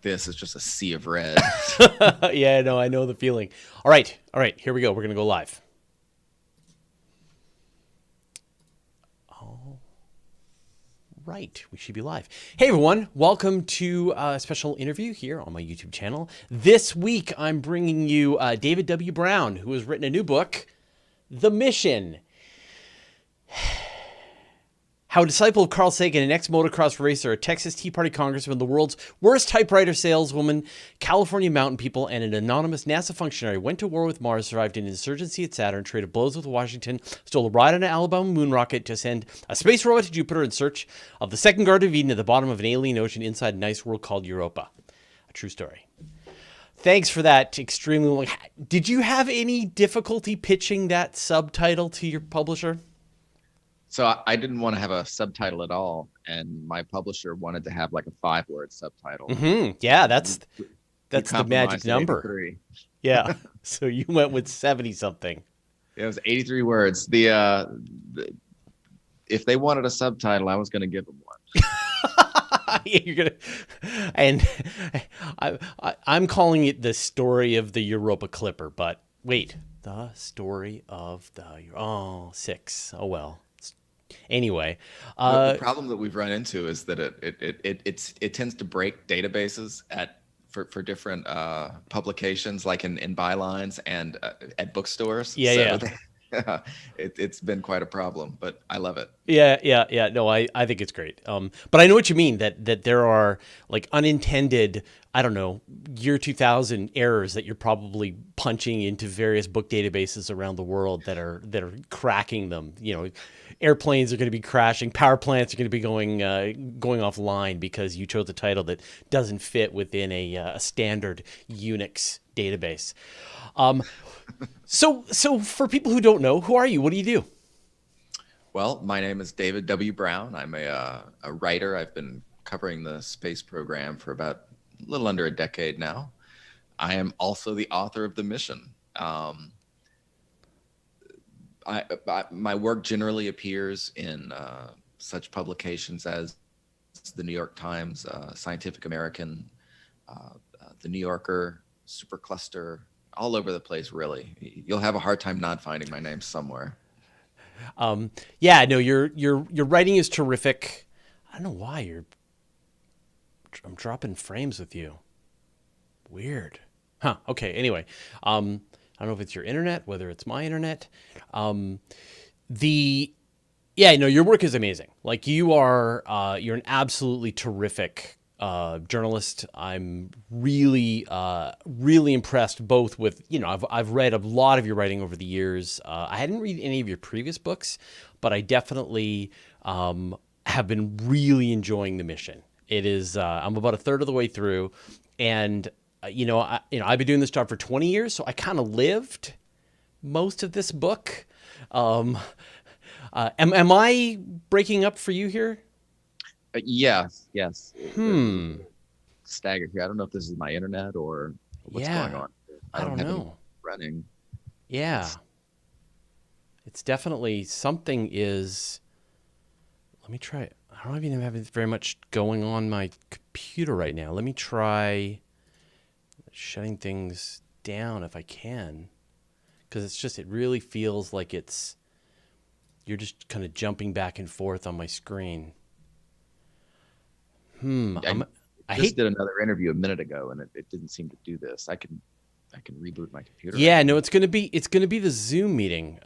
this, it's just a sea of red. Yeah, no, I know the feeling. All right, here we go. We're going to go live. All right, we should be live. Hey, everyone. Welcome to a special interview here on my YouTube channel. This week, I'm bringing you David W. Brown, who has written a new book, The Mission. How a disciple of Carl Sagan, an ex-motocross racer, a Texas Tea Party congressman, the world's worst typewriter saleswoman, California mountain people, and an anonymous NASA functionary went to war with Mars, survived an insurgency at Saturn, traded blows with Washington, stole a ride on an Alabama moon rocket to send a space robot to Jupiter in search of the second Garden of Eden at the bottom of an alien ocean inside a nice world called Europa. A true story. Thanks for that extremely long. Did you have any difficulty pitching that subtitle to your publisher? So I didn't want to have a subtitle at all, and my publisher wanted to have like a 5-word subtitle. Mm-hmm. Yeah, that's the magic number. 83. Yeah. So you went with 70 something. It was 83 words. The if they wanted a subtitle, I was going to give them one. You're gonna, and I'm calling it the story of the Europa Clipper. But wait, the story of the 6. Oh well. Anyway, the problem that we've run into is that it tends to break databases for different publications, like in bylines and at bookstores. Yeah. It's been quite a problem, but I love it. Yeah. No, I think it's great. But I know what you mean, that there are like unintended, I don't know, year 2000 errors that you're probably punching into various book databases around the world that are cracking them. You know, airplanes are going to be crashing, power plants are going to be going offline because you chose a title that doesn't fit within a standard Unix database. So for people who don't know, who are you? What do you do? Well, my name is David W. Brown. I'm a writer. I've been covering the space program for about a little under a decade now. I am also the author of The Mission. My work generally appears in such publications as the New York Times, Scientific American, the New Yorker, Supercluster, all over the place, really. You'll have a hard time not finding my name somewhere. Yeah, no, your writing is terrific. I don't know why I'm dropping frames with you. Weird. Huh. Okay. Anyway, I don't know if it's your internet, whether it's my internet. Your work is amazing. Like you're an absolutely terrific journalist. I'm really impressed both with, I've read a lot of your writing over the years. I hadn't read any of your previous books, but I definitely have been really enjoying The Mission. It is, I'm about a third of the way through, and I've been doing this job for 20 years, so I kind of lived most of this book. Am I breaking up for you here? Yes. Staggered here. I don't know if this is my internet or what's going on. I don't know. Running. Yeah. It's definitely something is. Let me try it. I don't even have very much going on my computer right now. Let me try shutting things down if I can. Because it really feels like you're just kind of jumping back and forth on my screen. I did another interview a minute ago, and it didn't seem to do this. I can reboot my computer. Yeah, no, it's gonna be the Zoom meeting.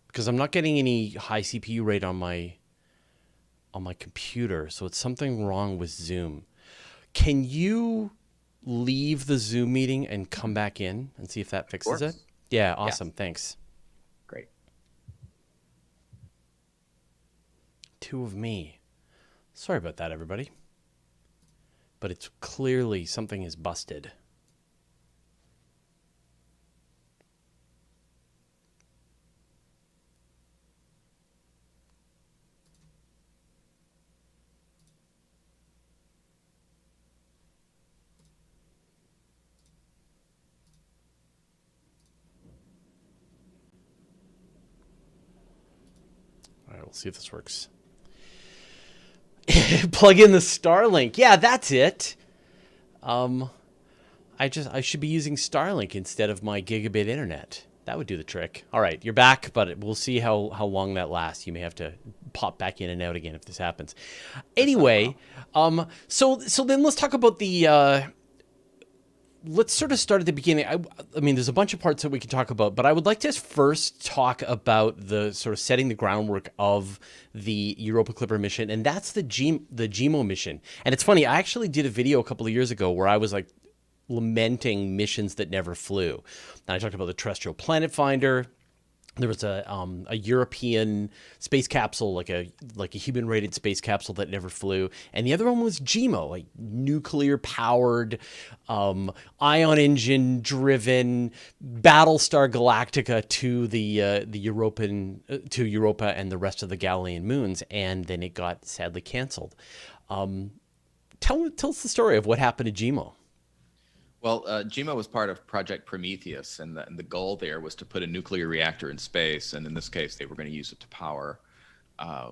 Because I'm not getting any high CPU rate on my computer, so it's something wrong with Zoom. Can you leave the Zoom meeting and come back in and see if that fixes it? Yeah, awesome. Yeah. Thanks. Great. Two of me. Sorry about that, everybody. But it's clearly something is busted. All right, we'll see if this works. Plug in the Starlink. Yeah, that's it. I should be using Starlink instead of my gigabit internet. That would do the trick. All right, you're back, but we'll see how long that lasts. You may have to pop back in and out again if this happens. Anyway, so then let's talk about the. Let's sort of start at the beginning. I mean, there's a bunch of parts that we can talk about, but I would like to first talk about the sort of setting the groundwork of the Europa Clipper mission, and that's the GEMO mission. And it's funny, I actually did a video a couple of years ago where I was like lamenting missions that never flew. And I talked about the terrestrial planet finder. There was a European space capsule, like a human rated space capsule that never flew, and the other one was GEMO, like nuclear powered, ion engine driven Battlestar Galactica to the to Europa and the rest of the Galilean moons, and then it got sadly canceled. Tell us the story of what happened to GEMO. Well, GEMO was part of Project Prometheus, and the goal there was to put a nuclear reactor in space, and in this case, they were going to use it to power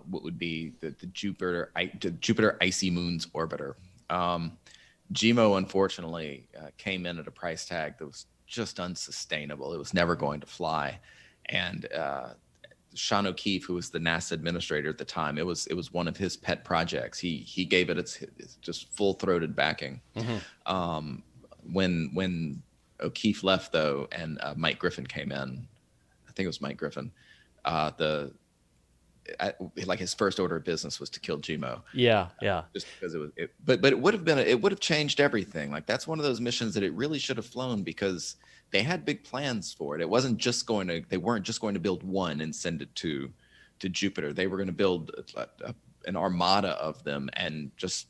what would be the Jupiter Icy Moons orbiter. GEMO, unfortunately, came in at a price tag that was just unsustainable. It was never going to fly, and Sean O'Keefe, who was the NASA administrator at the time, it was one of his pet projects. He gave it its just full-throated backing. Mm-hmm. When O'Keefe left, though, and Mike Griffin came in, I think it was Mike Griffin, like his first order of business was to kill GEMO. Yeah. Just because but it would have changed everything. Like, that's one of those missions that it really should have flown, because they had big plans for it. It wasn't just they weren't just going to build one and send it to Jupiter. They were going to build an armada of them and just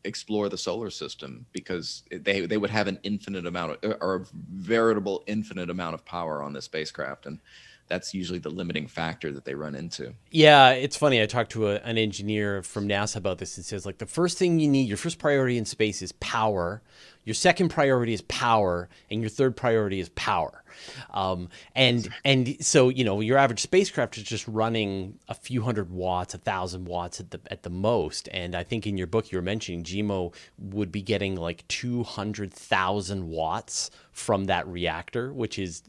explore the solar system, because they would have an infinite amount or a veritable infinite amount of power on this spacecraft, and that's usually the limiting factor that they run into. Yeah, it's funny. I talked to an engineer from NASA about this. It says, like, the first thing you need, your first priority in space is power. Your second priority is power, and your third priority is power. And so, your average spacecraft is just running a few hundred watts, 1,000 watts at the most. And I think in your book you were mentioning GEMO would be getting like 200,000 watts from that reactor, which is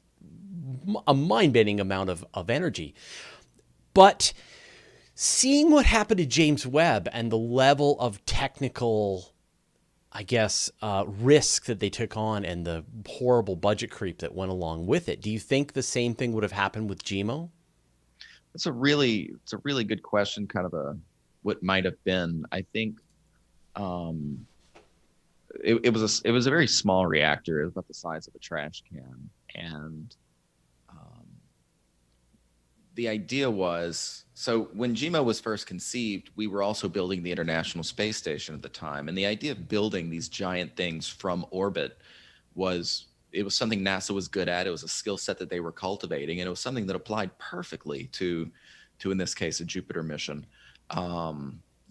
a mind-bending amount of energy. But seeing what happened to James Webb and the level of technical, I guess, risk that they took on, and the horrible budget creep that went along with it, do you think the same thing would have happened with GEMO? It's a really good question. Kind of what might have been. I think it was a very small reactor. It was about the size of a trash can, and the idea was, so when GEMO was first conceived, we were also building the International Space Station at the time. And the idea of building these giant things from orbit was something NASA was good at. It was a skill set that they were cultivating, and it was something that applied perfectly to in this case, a Jupiter mission.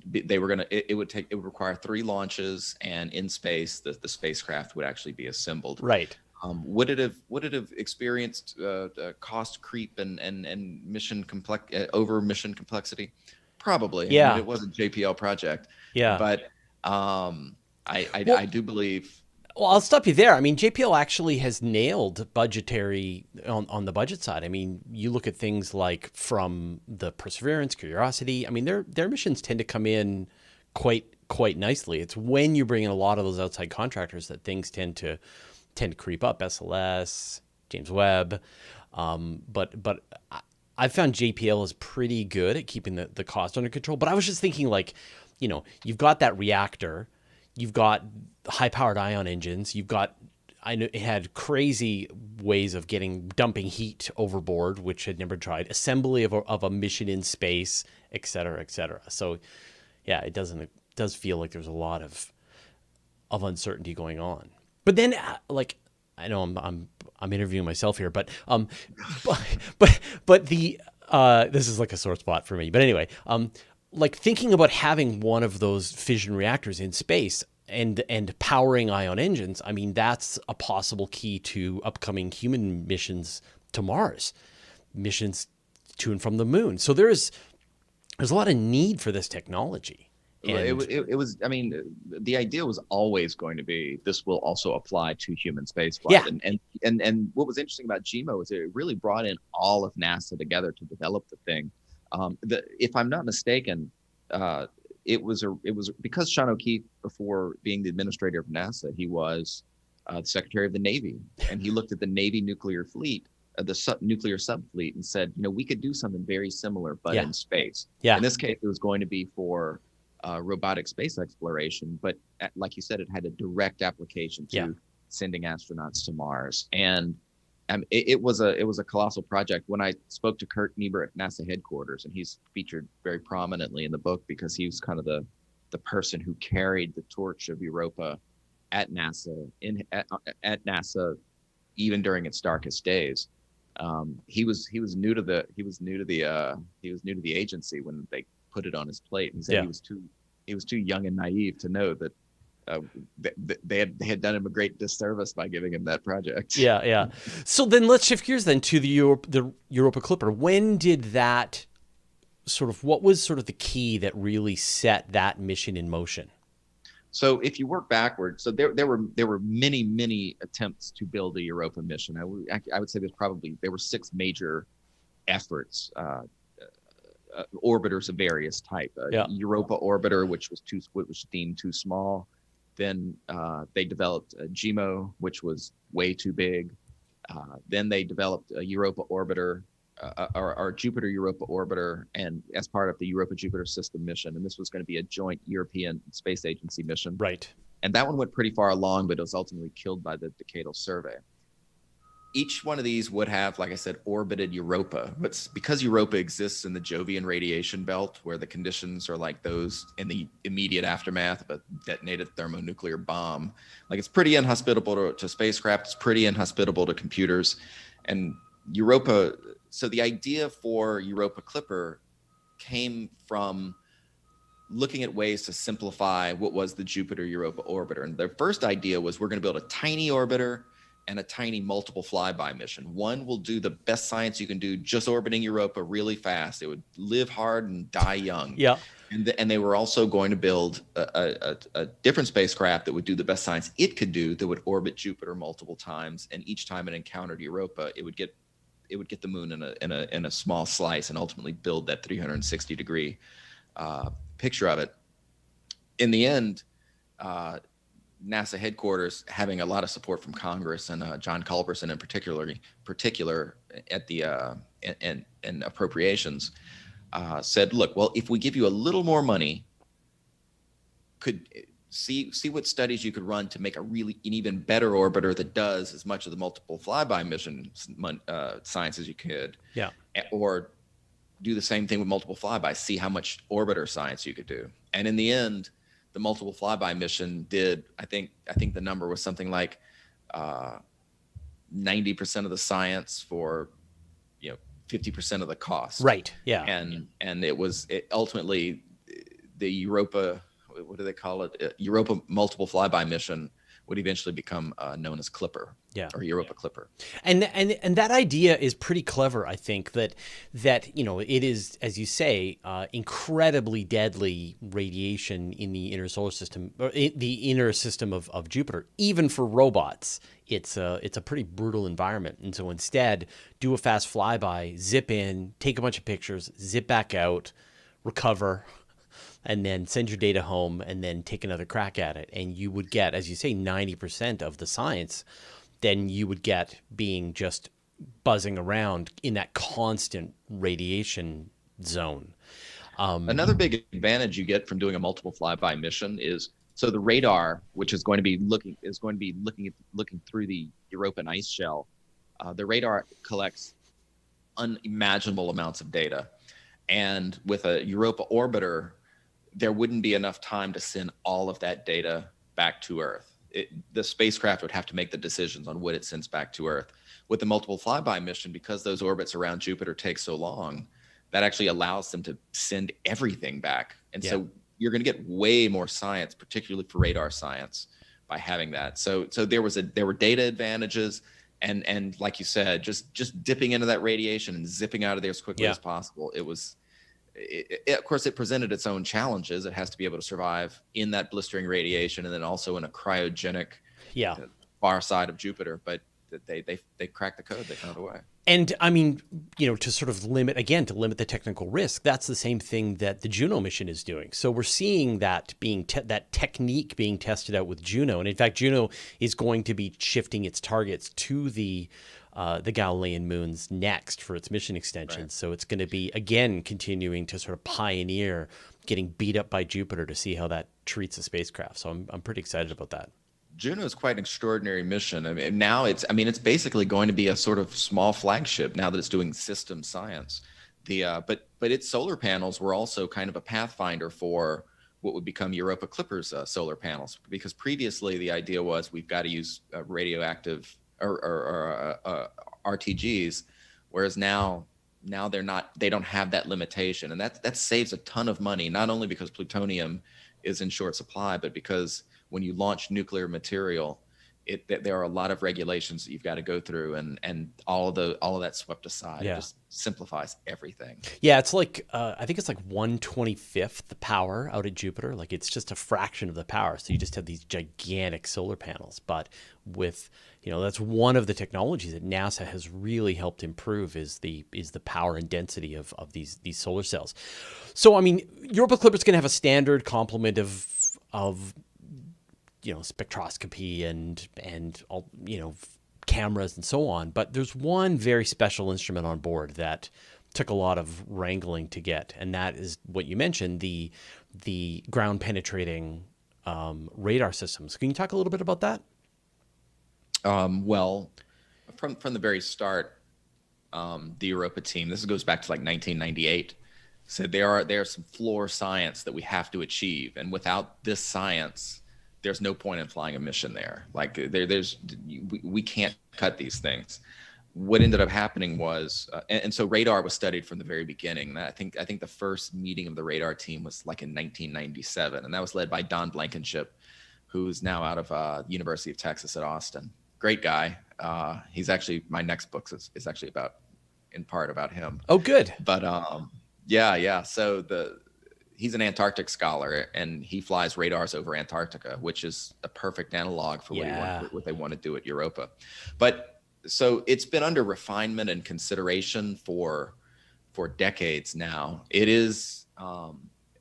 They were it would require 3 launches, and in space, the spacecraft would actually be assembled. Right. Would it have experienced cost creep and mission mission complexity? Probably. Yeah. I mean, it was a JPL project. Yeah. But I do believe. Well, I'll stop you there. I mean, JPL actually has nailed budgetary on the budget side. I mean, you look at things like from the Perseverance, Curiosity. I mean, their missions tend to come in quite nicely. It's when you bring in a lot of those outside contractors that things tend to creep up. SLS, James Webb, but I found JPL is pretty good at keeping the cost under control. But I was just thinking, like, you've got that reactor, you've got high-powered ion engines, I know it had crazy ways of dumping heat overboard, which had never tried, assembly of a mission in space, et cetera, et cetera. So, yeah, it does feel like there's a lot of uncertainty going on. But then, like, I know I'm interviewing myself here, but the this is like a sore spot for me. But anyway, like, thinking about having one of those fission reactors in space and powering ion engines, I mean, that's a possible key to upcoming human missions to Mars, missions to and from the moon. So there's a lot of need for this technology. And It was, I mean, the idea was always going to be this will also apply to human yeah, spaceflight. And what was interesting about GMO is it really brought in all of NASA together to develop the thing. If I'm not mistaken, it was because Sean O'Keefe, before being the administrator of NASA, he was the Secretary of the Navy, and he looked at the Navy nuclear fleet, nuclear subfleet, and said, we could do something very similar, but yeah, in space. yeah, In this case, it was going to be for robotic space exploration, but like you said, it had a direct application to yeah. sending astronauts to Mars. And it was a colossal project. When I spoke to Kurt Niebuhr at NASA headquarters, and he's featured very prominently in the book because he was kind of the person who carried the torch of Europa at NASA at NASA even during its darkest days. He was new to the agency when they put it on his plate, and he said Yeah. he was too young and naive to know that they had done him a great disservice by giving him that project. Yeah, yeah. So then let's shift gears then to the Europa Clipper. When did that what was sort of the key that really set that mission in motion? So if you work backwards, so there were many attempts to build a Europa mission. I would say there were 6 major efforts, orbiters of various type. Yeah. Europa orbiter, which was deemed too small. Then they developed GMO, which was way too big. Then they developed a Europa orbiter, or Jupiter Europa orbiter, and as part of the Europa Jupiter system mission. And this was going to be a joint European Space Agency mission. Right. And that one went pretty far along, but it was ultimately killed by the Decadal Survey. Each one of these would have, like I said, orbited Europa. But because Europa exists in the Jovian radiation belt, where the conditions are like those in the immediate aftermath of a detonated thermonuclear bomb, like it's pretty inhospitable to spacecraft, it's pretty inhospitable to computers. And Europa, so the idea for Europa Clipper came from looking at ways to simplify what was the Jupiter Europa orbiter. And their first idea was, we're going to build a tiny orbiter and a tiny multiple flyby mission. One will do the best science you can do just orbiting Europa really fast. It would live hard and die young. Yeah. And they were also going to build a different spacecraft that would do the best science it could do, that would orbit Jupiter multiple times. And each time it encountered Europa, it would get the moon in a small slice, and ultimately build that 360-degree picture of it. In the end, NASA headquarters, having a lot of support from Congress and John Culberson in particular at the and appropriations, said, look, well, if we give you a little more money, could see what studies you could run to make an even better orbiter that does as much of the multiple flyby mission science as you could. Yeah. Or do the same thing with multiple flybys, see how much orbiter science you could do. And in the end, the multiple flyby mission did, I think the number was something like 90% of the science for 50% of the cost. Right. Yeah. And it ultimately, the Europa, what do they call it? Europa multiple flyby mission would eventually become known as Clipper. Yeah. Or Europa Clipper. And that idea is pretty clever. I think that it is, as you say, incredibly deadly radiation in the inner solar system, or the inner system of Jupiter. Even for robots, it's a pretty brutal environment. And so instead, do a fast flyby, zip in, take a bunch of pictures, zip back out, recover, and then send your data home, and then take another crack at it. And you would get, as you say, 90% of the science. Then you would get being just buzzing around in that constant radiation zone. Another big advantage you get from doing a multiple flyby mission is, so the radar, which is going to be looking through the European ice shell, the radar collects unimaginable amounts of data, and with a Europa orbiter, there wouldn't be enough time to send all of that data back to Earth. The spacecraft would have to make the decisions on what it sends back to Earth. With the multiple flyby mission, because those orbits around Jupiter take so long, that actually allows them to send everything back. And so you're going to get way more science, particularly for radar science, by having that. So there were data advantages, and like you said, just dipping into that radiation and zipping out of there as quickly as possible. It was of course, it presented its own challenges. It has to be able to survive in that blistering radiation, and then also in a cryogenic Yeah. far side of Jupiter. But they cracked the code. They found a way. And I mean, to sort of limit the technical risk, that's the same thing that the Juno mission is doing. So we're seeing that that technique being tested out with Juno, and in fact, Juno is going to be shifting its targets to the Galilean moons next for its mission extension. Right. So it's going to be again continuing to sort of pioneer getting beat up by Jupiter to see how that treats a spacecraft. So I'm pretty excited about that. Juno is quite an extraordinary mission. I mean, now it's basically going to be a sort of small flagship now that it's doing system science. But its solar panels were also kind of a pathfinder for what would become Europa Clipper's solar panels, because previously the idea was we've got to use radioactive or RTGs, whereas now they don't have that limitation, and that saves a ton of money, not only because plutonium is in short supply, but because when you launch nuclear material, there are a lot of regulations that you've got to go through, and all of that swept aside. Yeah. It just simplifies everything. Yeah, it's like I think it's like 1/25th the power out at Jupiter. Like it's just a fraction of the power. So you just have these gigantic solar panels. But with that's one of the technologies that NASA has really helped improve is the power and density of these solar cells. So I mean, Europa Clipper is going to have a standard complement of spectroscopy and all, cameras and so on. But there's one very special instrument on board that took a lot of wrangling to get, and that is what you mentioned, the ground penetrating radar systems. Can you talk a little bit about that? Well, from the very start, the Europa team, this goes back to like 1998, said there are some floor science that we have to achieve, and without this science, there's no point in flying a mission there. Like we can't cut these things. What ended up happening was, and so radar was studied from the very beginning. I think the first meeting of the radar team was like in 1997, and that was led by Don Blankenship, who's now out of University of Texas at Austin. Great guy. He's actually, my next book is actually in part about him. Oh, good. But yeah. So he's an Antarctic scholar, and he flies radars over Antarctica, which is a perfect analog for what they want to do at Europa. But so it's been under refinement and consideration for decades now. It is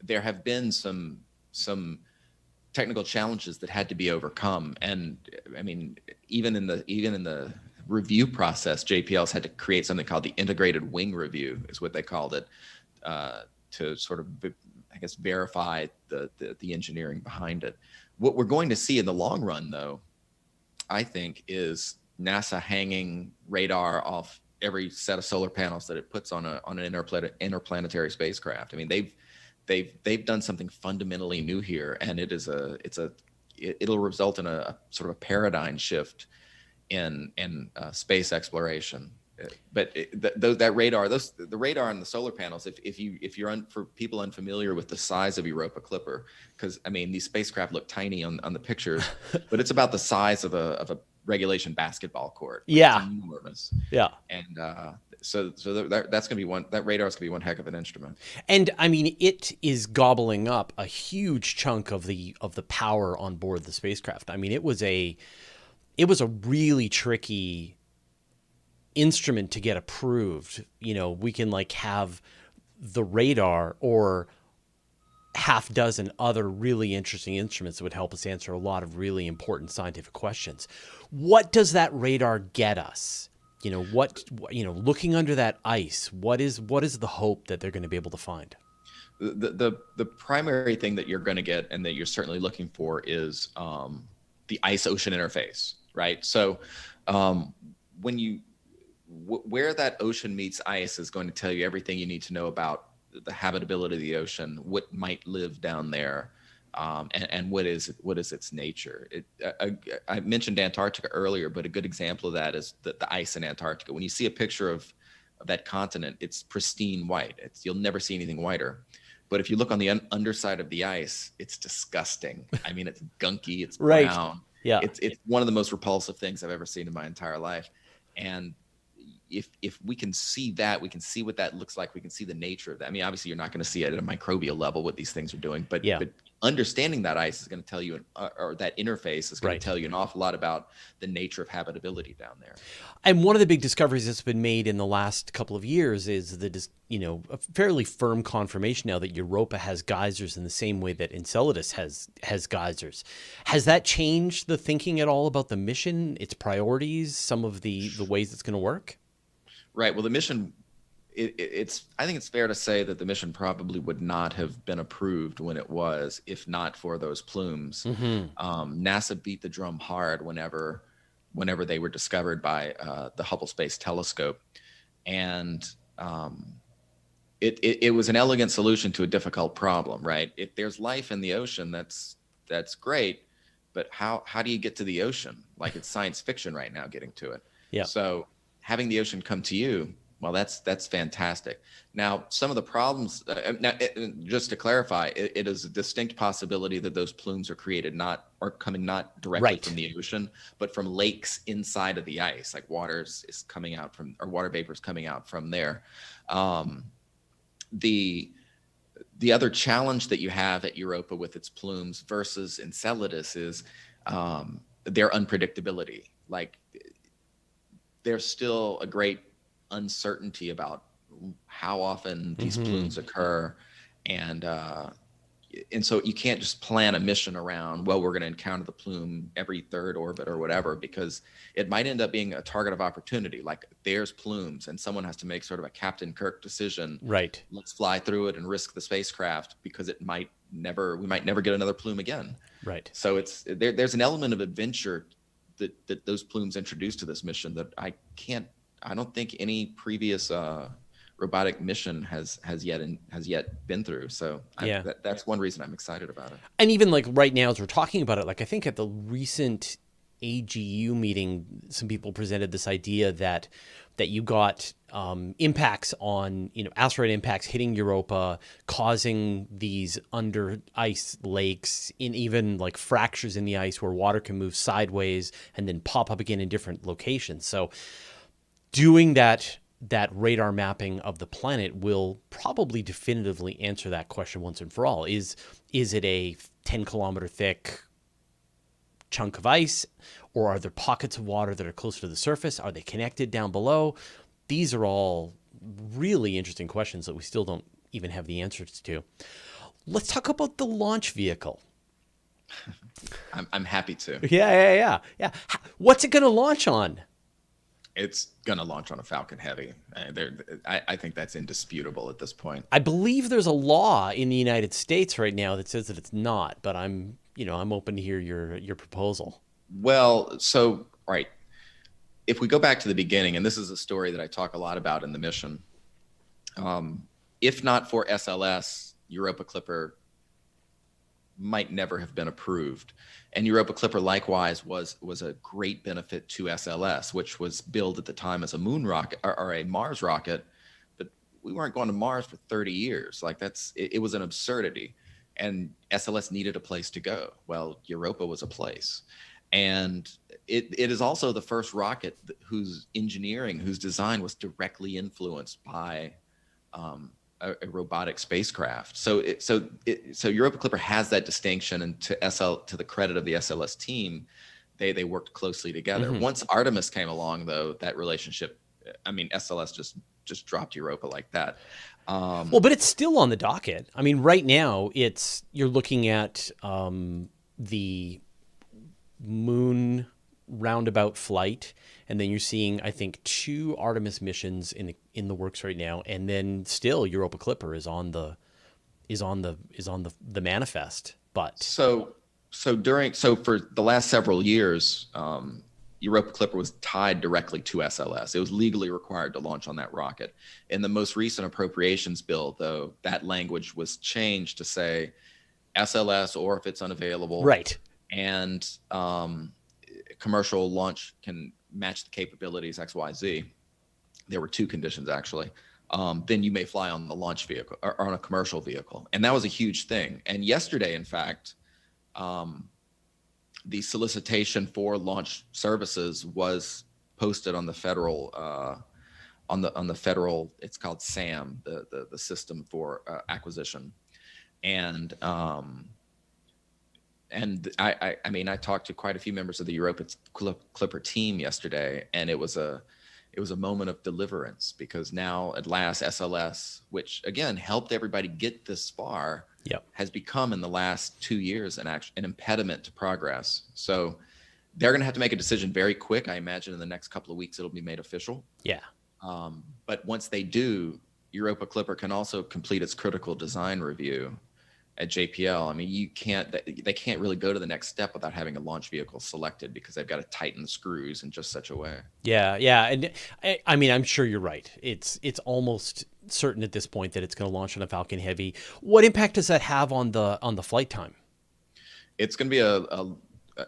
there have been some technical challenges that had to be overcome, and I mean even in the review process, JPL's had to create something called the integrated wing review, is what they called it, to sort of, I guess, verify the engineering behind it. What we're going to see in the long run, though, I think, is NASA hanging radar off every set of solar panels that it puts on an interplanetary spacecraft. I mean, they've done something fundamentally new here, and it'll result in a sort of a paradigm shift in space exploration. But that radar, the radar and the solar panels, if you're for people unfamiliar with the size of Europa Clipper, because I mean these spacecraft look tiny on the pictures, but it's about the size of a regulation basketball court. Yeah, it's enormous. Yeah, and so that's gonna be that radar is gonna be one heck of an instrument. And I mean, it is gobbling up a huge chunk of the power on board the spacecraft. I mean, it was a really tricky instrument to get approved. We can like have the radar or half dozen other really interesting instruments that would help us answer a lot of really important scientific questions. What does that radar get us? Looking under that ice, what is the hope that they're going to be able to find? The primary thing that you're going to get, and that you're certainly looking for, is the ice ocean interface, right? So where that ocean meets ice is going to tell you everything you need to know about the habitability of the ocean, what might live down there, and what is its nature. I mentioned Antarctica earlier, but a good example of that is the ice in Antarctica. When you see a picture of that continent, it's pristine white. You'll never see anything whiter. But if you look on the underside of the ice, it's disgusting. I mean, it's gunky, it's brown. Yeah. It's one of the most repulsive things I've ever seen in my entire life. And if we can see that, we can see what that looks like. We can see the nature of that. I mean, obviously, you're not going to see it at a microbial level what these things are doing, but Yeah. but understanding that ice is going to tell you, or that interface is going Right. to tell you an awful lot about the nature of habitability down there. And one of the big discoveries that's been made in the last couple of years is a fairly firm confirmation now that Europa has geysers in the same way that Enceladus has geysers. Has that changed the thinking at all about the mission, its priorities, some of the ways it's going to work? Right. Well, the mission, I think it's fair to say that the mission probably would not have been approved when it was, if not for those plumes. NASA beat the drum hard whenever they were discovered by the Hubble Space Telescope, and it was an elegant solution to a difficult problem. Right. If there's life in the ocean, that's great, but how do you get to the ocean? Like, it's science fiction right now getting to it. Yeah. So having the ocean come to you, well, that's fantastic. Now, some of the problems, just to clarify, it is a distinct possibility that those plumes are coming not directly from the ocean, but from lakes inside of the ice, like water vapors coming out from there. The other challenge that you have at Europa with its plumes versus Enceladus is their unpredictability. Like, there's still a great uncertainty about how often these plumes occur, and so you can't just plan a mission around, well, we're going to encounter the plume every third orbit or whatever, because it might end up being a target of opportunity. Like, there's plumes and someone has to make sort of a Captain Kirk decision. Right. Let's fly through it and risk the spacecraft, because we might never get another plume again. Right. So there's an element of adventure that those plumes introduced to this mission that I don't think any previous robotic mission has yet been through. So that's one reason I'm excited about it. And even like right now, as we're talking about it, like I think at the recent AGU meeting, some people presented this idea that you got impacts on, asteroid impacts hitting Europa, causing these under ice lakes, in even like fractures in the ice where water can move sideways and then pop up again in different locations. So doing that radar mapping of the planet will probably definitively answer that question once and for all. Is it a 10-kilometer thick chunk of ice, or are there pockets of water that are closer to the surface? Are they connected down below? These are all really interesting questions that we still don't even have the answers to. Let's talk about the launch vehicle. I'm happy to. Yeah. What's it going to launch on? It's going to launch on a Falcon Heavy. I think that's indisputable at this point. I believe there's a law in the United States right now that says that it's not, but I'm open to hear your proposal. Well, so, right. If we go back to the beginning, and this is a story that I talk a lot about in the mission, if not for SLS, Europa Clipper might never have been approved. And Europa Clipper likewise was a great benefit to SLS, which was billed at the time as a moon rocket or a Mars rocket, but we weren't going to Mars for 30 years. Like, it was an absurdity, and SLS needed a place to go. Well, Europa was a place. And it is also the first rocket whose design was directly influenced by a robotic spacecraft. So Europa Clipper has that distinction, and to the credit of the SLS team, they worked closely together. Once Artemis came along, though, that relationship, I mean, SLS just dropped Europa like that. Well, but it's still on the docket. I mean, right now you're looking at the moon roundabout flight, and then you're seeing, I think, 2 Artemis missions in the works right now, and then still Europa Clipper is on the manifest. But so for the last several years, Europa Clipper was tied directly to SLS. It was legally required to launch on that rocket. In the most recent appropriations bill, though, that language was changed to say SLS, or if it's unavailable, right, and commercial launch can match the capabilities XYZ. There were 2 conditions, actually. Then you may fly on the launch vehicle or on a commercial vehicle. And that was a huge thing. And yesterday, in fact, the solicitation for launch services was posted on the federal on the federal, it's called SAM, the system for acquisition. And I mean, I talked to quite a few members of the Europa Clipper team yesterday, and it was a moment of deliverance, because now at last SLS, which again helped everybody get this far, Yep. has become in the last 2 years an impediment to progress. So they're going to have to make a decision very quick. I imagine in the next couple of weeks it'll be made official. Yeah. But once they do, Europa Clipper can also complete its critical design review at JPL. I mean, they can't really go to the next step without having a launch vehicle selected, because they've got to tighten the screws in just such a way. Yeah, yeah, and I mean, I'm sure you're right. It's almost certain at this point that it's going to launch on a Falcon Heavy. What impact does that have on the flight time? It's going to be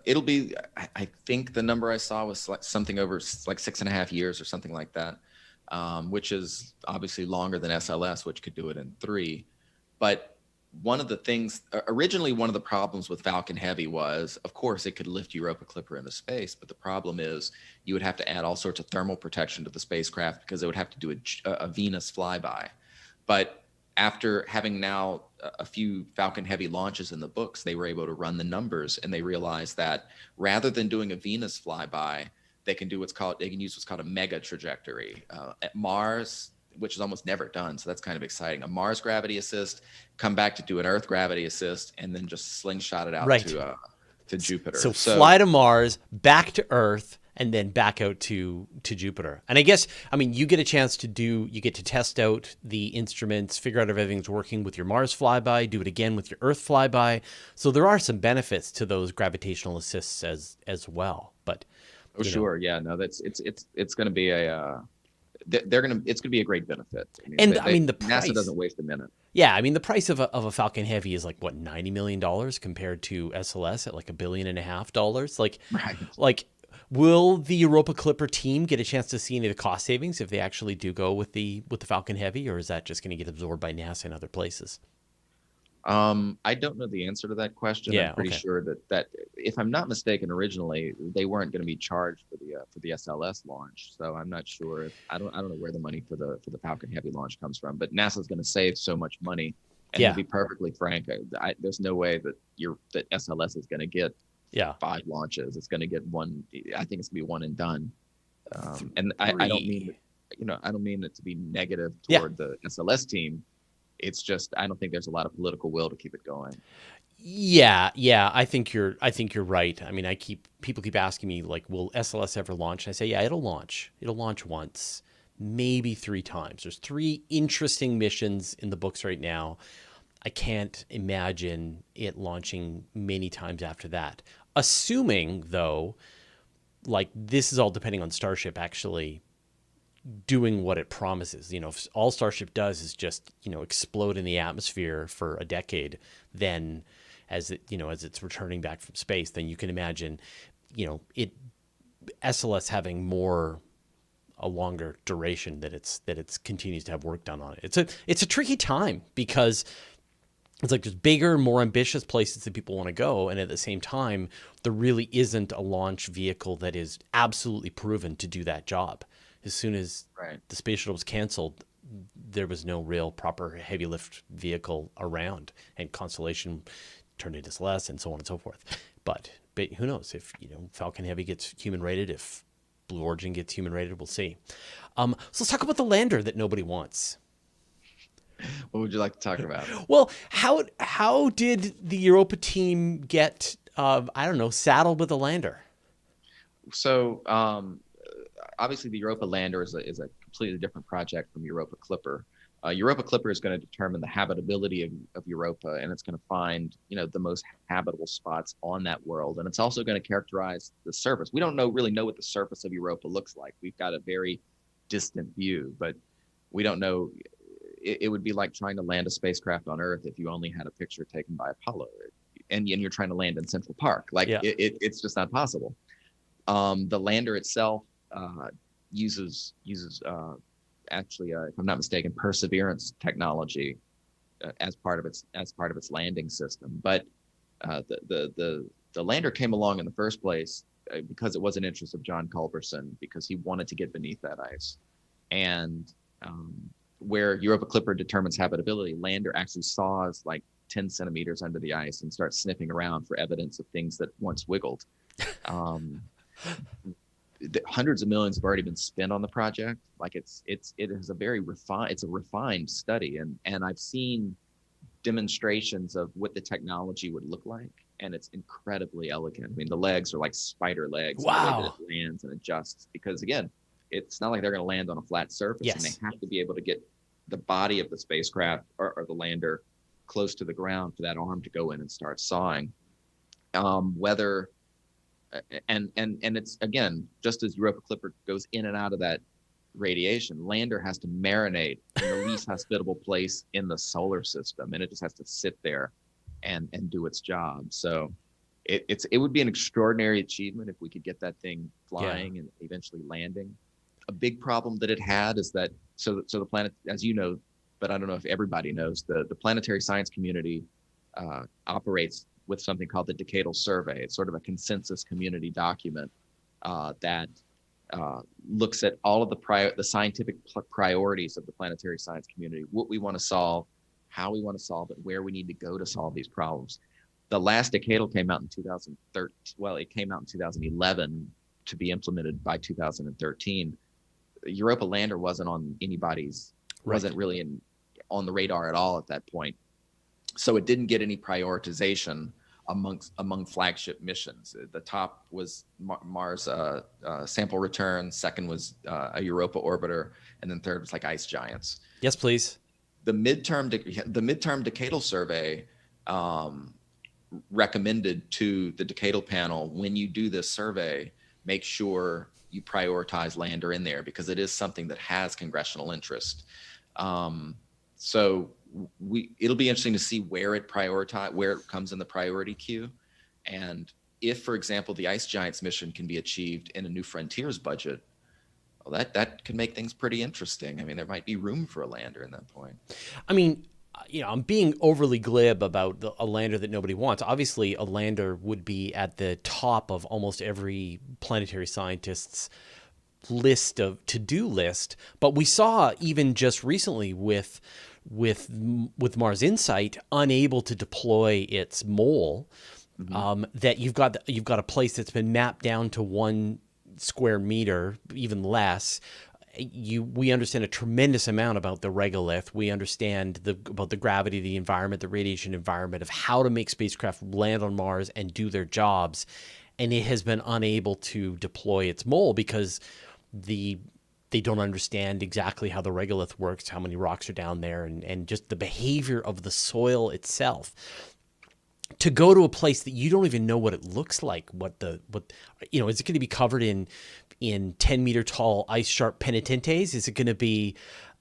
it'll be, I think the number I saw was like something over like 6.5 years or something like that, which is obviously longer than SLS, which could do it in 3. But one of the things, originally one of the problems with Falcon Heavy was, of course, it could lift Europa Clipper into space, but the problem is you would have to add all sorts of thermal protection to the spacecraft, because it would have to do a Venus flyby. But after having now a few Falcon Heavy launches in the books, they were able to run the numbers, and they realized that rather than doing a Venus flyby, they can use what's called a mega trajectory. At Mars, which is almost never done, so that's kind of exciting. A Mars gravity assist, come back to do an Earth gravity assist, and then just slingshot it out to Jupiter. So fly to Mars, back to Earth, and then back out to Jupiter. And I guess, I mean, you get to test out the instruments, figure out if everything's working with your Mars flyby, do it again with your Earth flyby. So there are some benefits to those gravitational assists as well. But sure, yeah, no, it's going to be it's going to be a great benefit. I mean, the price, NASA doesn't waste a minute. Yeah, I mean, the price of a Falcon Heavy is like, what, $90 million compared to SLS at like $1.5 billion. Like, will the Europa Clipper team get a chance to see any of the cost savings if they actually do go with the Falcon Heavy, or is that just going to get absorbed by NASA and other places? I don't know the answer to that question. Yeah, I'm pretty sure that if I'm not mistaken, originally they weren't going to be charged for the SLS launch. So I'm not sure. I don't know where the money for the Falcon Heavy launch comes from. But NASA's going to save so much money. And to be perfectly frank, there's no way that SLS is going to get 5 launches. It's going to get one. I think it's going to be one and done. And I don't mean I don't mean it to be negative toward the SLS team. It's just, I don't think there's a lot of political will to keep it going. Yeah, I think you're right. I mean, people keep asking me, like, will SLS ever launch? And I say, yeah, it'll launch. It'll launch once, maybe 3 times. There's 3 interesting missions in the books right now. I can't imagine it launching many times after that. Assuming, though, like, this is all depending on Starship actually doing what it promises. If all Starship does is just, explode in the atmosphere for a decade, then as it's returning back from space, then you can imagine, SLS having a longer duration that it's continues to have work done on it. It's a tricky time, because it's like there's bigger, more ambitious places that people want to go, and at the same time, there really isn't a launch vehicle that is absolutely proven to do that job. As soon as the space shuttle was canceled, there was no real proper heavy lift vehicle around, and Constellation turned into SLS and so on and so forth. But who knows if Falcon Heavy gets human rated, if Blue Origin gets human rated, we'll see. So let's talk about the lander that nobody wants. What would you like to talk about? Well, how did the Europa team get saddled with the lander? So obviously the Europa Lander is a completely different project from Europa Clipper. Europa Clipper is going to determine the habitability of Europa, and it's going to find the most habitable spots on that world, and it's also going to characterize the surface. We don't really know what the surface of Europa looks like. We've got a very distant view, but we don't know. It would be like trying to land a spacecraft on Earth if you only had a picture taken by Apollo, and you're trying to land in Central Park. It's just not possible. The lander itself uses actually, if I'm not mistaken, Perseverance technology as part of its landing system. But the lander came along in the first place because it was an interest of John Culberson, because he wanted to get beneath that ice. And where Europa Clipper determines habitability, Lander actually saws like 10 centimeters under the ice and starts sniffing around for evidence of things that once wiggled. Um, Hundreds of millions have already been spent on the project. Like it is a very refined study, and I've seen demonstrations of what the technology would look like, and it's incredibly elegant. I mean, the legs are like spider legs, the way that it Wow. lands and adjusts, because again, it's not like they're going to land on a flat surface, and they Yes. have to be able to get the body of the spacecraft or the lander close to the ground for that arm to go in and start sawing. Whether and it's, again, just as Europa Clipper goes in and out of that radiation, Lander has to marinate in the least hospitable place in the solar system, and it just has to sit there and do its job. So it would be an extraordinary achievement if we could get that thing Yeah. flying and eventually landing. A big problem that it had is that so the planet, as you know, but I don't know if everybody knows, the planetary science community operates with something called the Decadal Survey. It's sort of a consensus community document that looks at all of the scientific priorities of the planetary science community, what we want to solve, how we want to solve it, where we need to go to solve these problems. The last decadal came out in 2013. Well, it came out in 2011 to be implemented by 2013. Europa Lander wasn't on anybody's, wasn't really on the radar at all at that point. So it didn't get any prioritization among flagship missions. The top was Mars sample return. Second was a Europa orbiter, and then third was like ice giants. Yes, please. The midterm decadal survey recommended to the decadal panel, when you do this survey, make sure you prioritize Lander in there, because it is something that has congressional interest. So it'll be interesting to see where it comes in the priority queue. And if, for example, the Ice Giants mission can be achieved in a New Frontiers budget, well, that could make things pretty interesting. I mean, there might be room for a lander in that point. I mean, I'm being overly glib about a lander that nobody wants. Obviously, a lander would be at the top of almost every planetary scientist's list of to-do list. But we saw even just recently with Mars Insight unable to deploy its mole, that you've got a place that's been mapped down to 1 square meter, even less. We understand a tremendous amount about the regolith. We understand about the gravity, the environment, the radiation environment, of how to make spacecraft land on Mars and do their jobs. And it has been unable to deploy its mole because they don't understand exactly how the regolith works, how many rocks are down there, and just the behavior of the soil itself. To go to a place that you don't even know what it looks like, is it going to be covered in 10-meter tall ice sharp penitentes? Is it going to be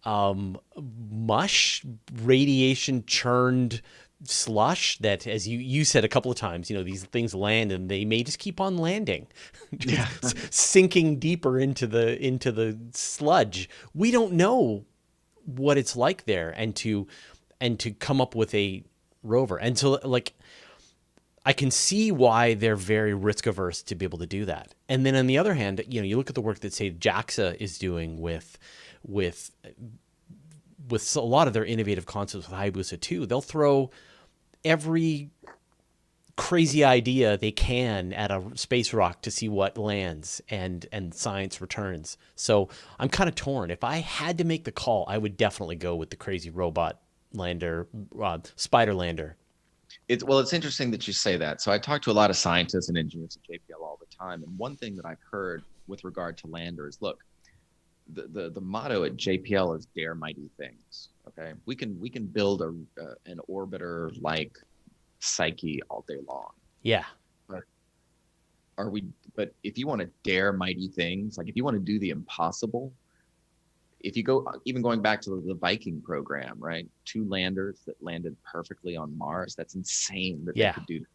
mush, radiation churned slush that, as you said a couple of times, these things land and they may just keep on landing, sinking deeper into the sludge. We don't know what it's like there, and to come up with a rover. And so, like, I can see why they're very risk averse to be able to do that. And then on the other hand, you look at the work that, say, JAXA is doing with a lot of their innovative concepts with Hayabusa 2. They'll throw every crazy idea they can at a space rock to see what lands, and science returns. So I'm kind of torn. If I had to make the call, I would definitely go with the crazy robot lander, spider lander. It's interesting that you say that. So I talk to a lot of scientists and engineers at JPL all the time, and one thing that I've heard with regard to Lander is, look, the motto at JPL is dare mighty things. Okay, we can build an orbiter like Psyche all day long. Yeah. But if you want to dare mighty things, like if you want to do the impossible, if you go, even going back to the Viking program, right? 2 landers that landed perfectly on Mars. That's insane that they could do that.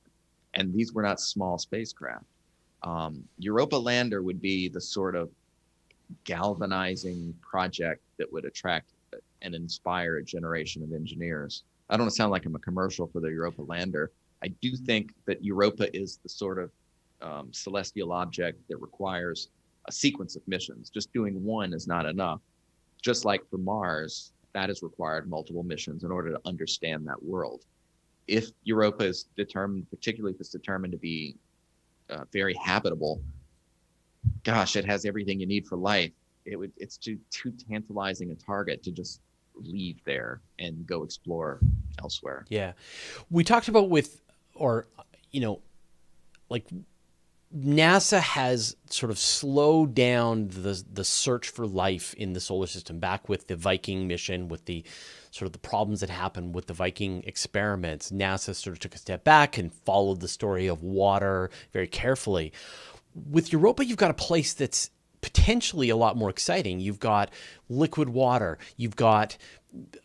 And these were not small spacecraft. Europa Lander would be the sort of galvanizing project that would attract and inspire a generation of engineers. I don't want to sound like I'm a commercial for the Europa Lander. I do think that Europa is the sort of celestial object that requires a sequence of missions. Just doing one is not enough. just like for Mars, that has required multiple missions in order to understand that world. If Europa is determined, particularly if it's determined to be very habitable, gosh, it has everything you need for life. It's too tantalizing a target to just leave there and go explore elsewhere. Yeah. We talked about or, you know, like NASA has sort of slowed down the search for life in the solar system back with the Viking mission, with the sort of the problems that happened with the Viking experiments. NASA sort of took a step back and followed the story of water very carefully. With Europa, you've got a place that's potentially a lot more exciting. You've got liquid water. You've got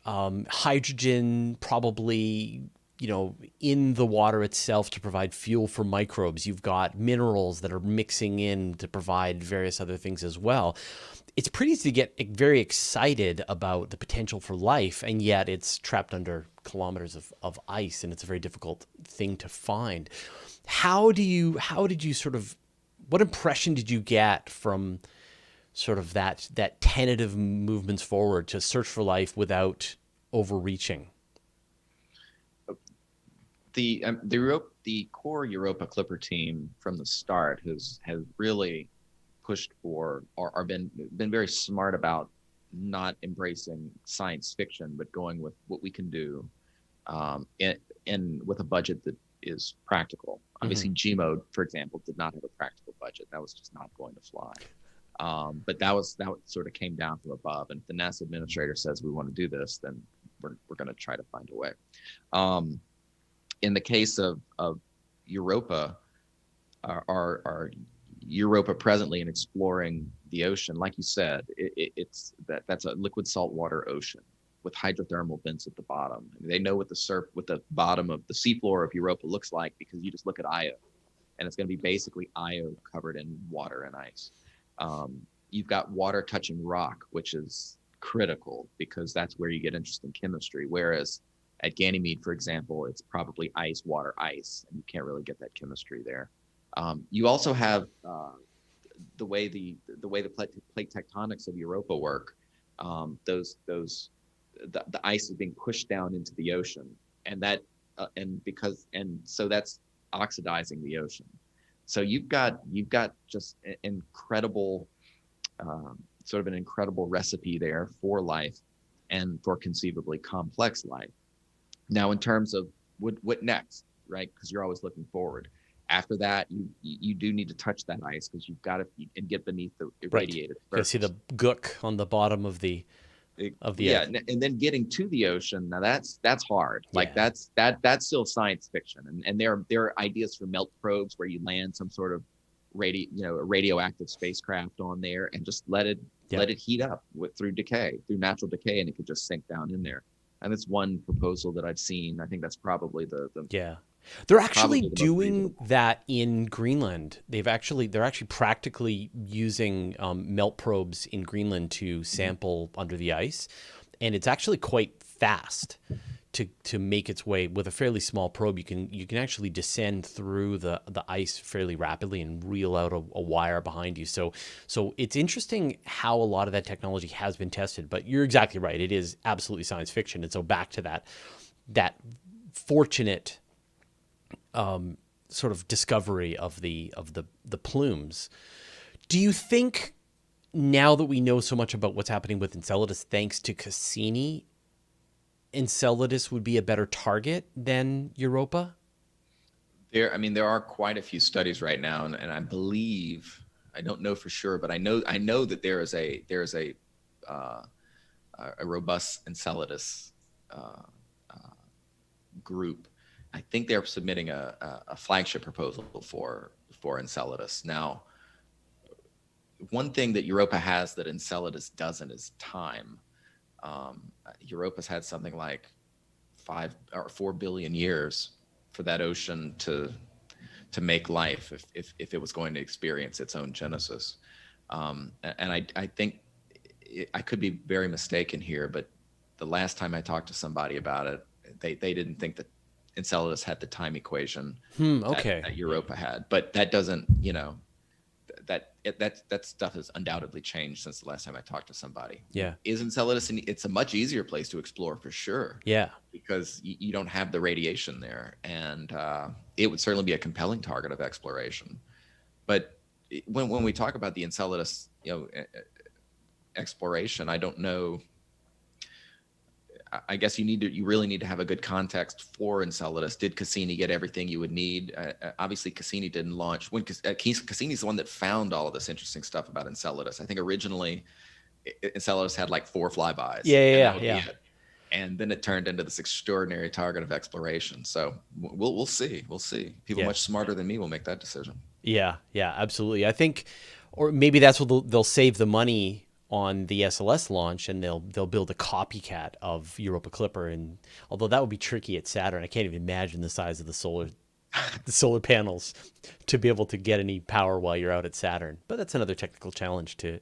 hydrogen, probably, you know, in the water itself to provide fuel for microbes. You've got minerals that are mixing in to provide various other things as well. It's pretty easy to get very excited about the potential for life, and yet it's trapped under kilometers of ice, and it's a very difficult thing to find. How did you sort of, what impression did you get from sort of that tentative movements forward to search for life without overreaching? The core Europa Clipper team from the start has really pushed for, or been very smart about not embracing science fiction, but going with what we can do, in with a budget that is practical. Obviously, Gmode, for example, did not have a practical budget. That was just not going to fly. But that sort of came down from above. And if the NASA administrator says we want to do this, then we're going to try to find a way. In the case of Europa, our Europa presently in exploring the ocean, like you said, that's a liquid saltwater ocean with hydrothermal vents at the bottom. I mean, they know what the bottom of the seafloor of Europa looks like because you just look at Io, and it's going to be basically Io covered in water and ice. You've got water touching rock, which is critical because that's where you get interesting chemistry. Whereas at Ganymede, for example, it's probably ice, water, ice, and you can't really get that chemistry there. You also have the way the plate tectonics of Europa work. The ice is being pushed down into the ocean, and so that's oxidizing the ocean. So you've got just an incredible, sort of an incredible recipe there for life, and for conceivably complex life. Now, in terms of what next, right? Because you're always looking forward. After that, you do need to touch that ice because you've got to and get beneath the irradiated surface. You see the gook on the bottom of the yeah, and then getting to the ocean. Now that's hard. Like that's still science fiction, and there are ideas for melt probes where you land some sort of a radioactive spacecraft on there and just let it heat up through natural decay, and it could just sink down in there. And that's one proposal that I've seen. I think that's probably the They're actually doing that in Greenland. They're actually practically using melt probes in Greenland to sample under the ice, and it's actually quite fast to make its way with a fairly small probe. You can actually descend through the ice fairly rapidly and reel out a wire behind you. So it's interesting how a lot of that technology has been tested. But you're exactly right; it is absolutely science fiction. And so back to that fortunate sort of discovery of the plumes. Do you think, now that we know so much about what's happening with Enceladus, thanks to Cassini, Enceladus would be a better target than Europa? There are quite a few studies right now, and I believe, I don't know for sure, but I know that there is a robust Enceladus group. I think they're submitting a flagship proposal for Enceladus. Now, one thing that Europa has that Enceladus doesn't is time. Europa's had something like 5 or 4 billion years for that ocean to make life if it was going to experience its own genesis. And I think I could be very mistaken here, but the last time I talked to somebody about it, they didn't think that Enceladus had the time equation that Europa had. But that doesn't, that stuff has undoubtedly changed since the last time I talked to somebody. Yeah. Is Enceladus? It's a much easier place to explore for sure. Yeah. Because you don't have the radiation there, and it would certainly be a compelling target of exploration. But when we talk about the Enceladus, exploration, I don't know. I guess you really need to have a good context for Enceladus. Did Cassini get everything you would need? Obviously, Cassini didn't launch. Cassini's the one that found all of this interesting stuff about Enceladus. I think originally Enceladus had like 4 flybys. Yeah. And then it turned into this extraordinary target of exploration. So we'll see. People much smarter than me will make that decision. Yeah, absolutely. I think, or maybe that's what they'll save the money on the SLS launch, and they'll build a copycat of Europa Clipper. And although that would be tricky at Saturn, I can't even imagine the size of the solar panels to be able to get any power while you're out at Saturn. But that's another technical challenge to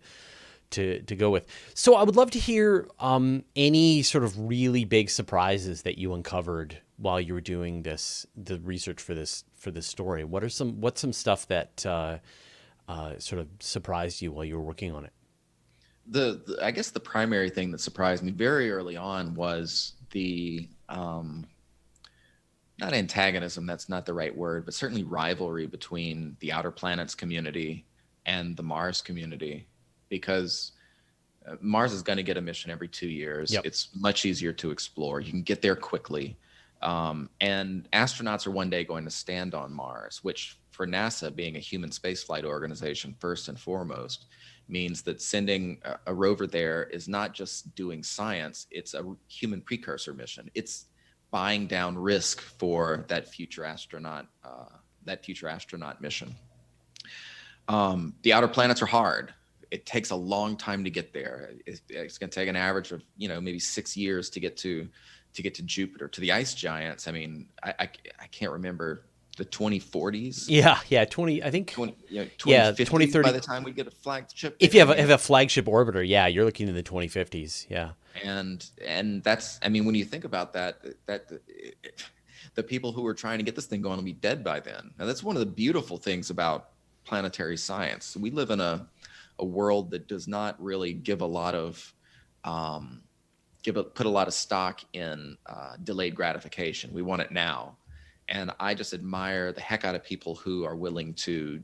go with. So I would love to hear any sort of really big surprises that you uncovered while you were doing the research for this story. What's some stuff that sort of surprised you while you were working on it? I guess the primary thing that surprised me very early on was the not antagonism, that's not the right word, but certainly rivalry between the outer planets community and the Mars community, because Mars is going to get a mission every 2 years. Yep. It's much easier to explore. You can get there quickly. And astronauts are one day going to stand on Mars, which for NASA, being a human spaceflight organization, first and foremost, means that sending a rover there is not just doing science, it's a human precursor mission. It's buying down risk for that future astronaut mission. The outer planets are hard. It takes a long time to get there. It's going to take an average of maybe 6 years to get to Jupiter, to the ice giants. I mean, I can't remember the 2040s. Yeah, 20. I think 2030 by the time we get a flagship. If you have a flagship orbiter, you're looking in the 2050s. Yeah, and that's, I mean, when you think about that the people who are trying to get this thing going will be dead by then. And that's one of the beautiful things about planetary science. We live in a world that does not really give a lot of put a lot of stock in delayed gratification. We want it now. And I just admire the heck out of people who are willing to